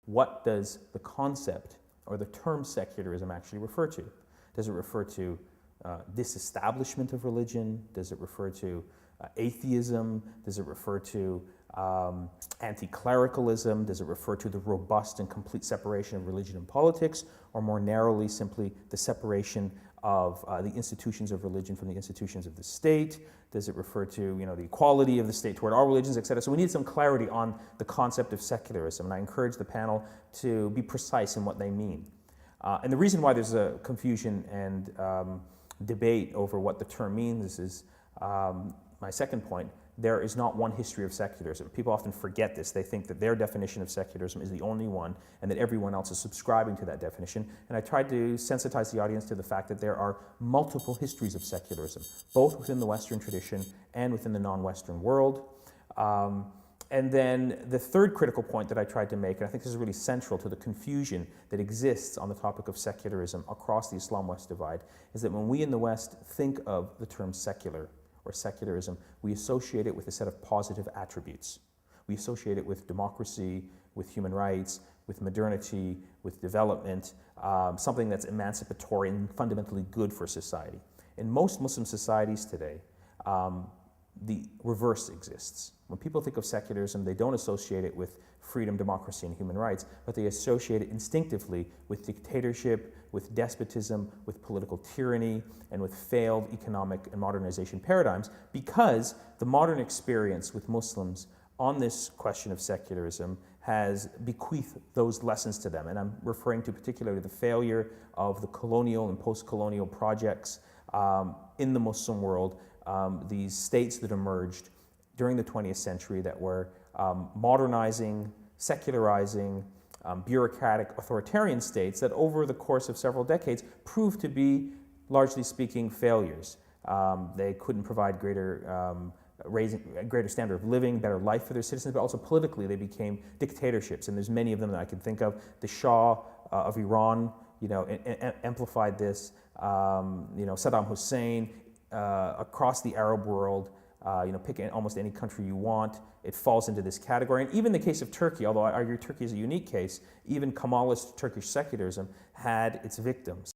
what does the concept or the term secularism actually refer to? Does it refer to disestablishment of religion? Does it refer to atheism? Does it refer to anti-clericalism? Does it refer to the robust and complete separation of religion and politics, or more narrowly, simply the separation of the institutions of religion from the institutions of the state? Does it refer to, the equality of the state toward all religions, etc.? So we need some clarity on the concept of secularism, and I encourage the panel to be precise in what they mean. And the reason why there's a confusion and debate over what the term means is my second point. There is not one history of secularism. People often forget this. They think that their definition of secularism is the only one and that everyone else is subscribing to that definition. And I tried to sensitize the audience to the fact that there are multiple histories of secularism, both within the Western tradition and within the non-Western world. And then the third critical point that I tried to make, and I think this is really central to the confusion that exists on the topic of secularism across the Islam-West divide, is that when we in the West think of the term secular or secularism, we associate it with a set of positive attributes. We associate it with democracy, with human rights, with modernity, with development, something that's emancipatory and fundamentally good for society. In most Muslim societies today, the reverse exists. When people think of secularism, they don't associate it with freedom, democracy, and human rights, but they associate it instinctively with dictatorship, with despotism, with political tyranny, and with failed economic and modernization paradigms, because the modern experience with Muslims on this question of secularism has bequeathed those lessons to them. And I'm referring to particularly the failure of the colonial and post-colonial projects in the Muslim world, these states that emerged during the 20th century that were modernizing, secularizing, bureaucratic, authoritarian states that over the course of several decades proved to be, largely speaking, failures. They couldn't provide raising a greater standard of living, better life for their citizens, but also politically they became dictatorships, and there's many of them that I can think of. The Shah of Iran, amplified this. Saddam Hussein, across the Arab world, pick almost any country you want, it falls into this category. And even the case of Turkey, although I argue Turkey is a unique case, even Kemalist Turkish secularism had its victims.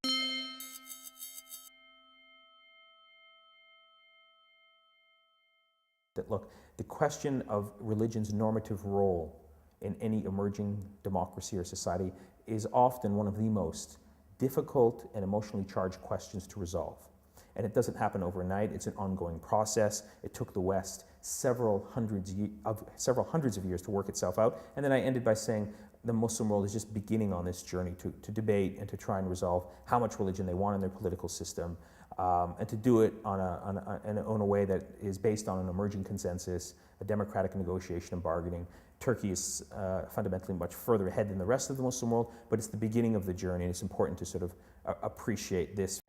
That look, the question of religion's normative role in any emerging democracy or society is often one of the most difficult and emotionally charged questions to resolve. And it doesn't happen overnight. It's an ongoing process. It took the West several hundreds of years to work itself out. And then I ended by saying the Muslim world is just beginning on this journey to debate and to try and resolve how much religion they want in their political system, and to do it in a way that is based on an emerging consensus, a democratic negotiation and bargaining. Turkey is fundamentally much further ahead than the rest of the Muslim world, but it's the beginning of the journey, and it's important to sort of appreciate this.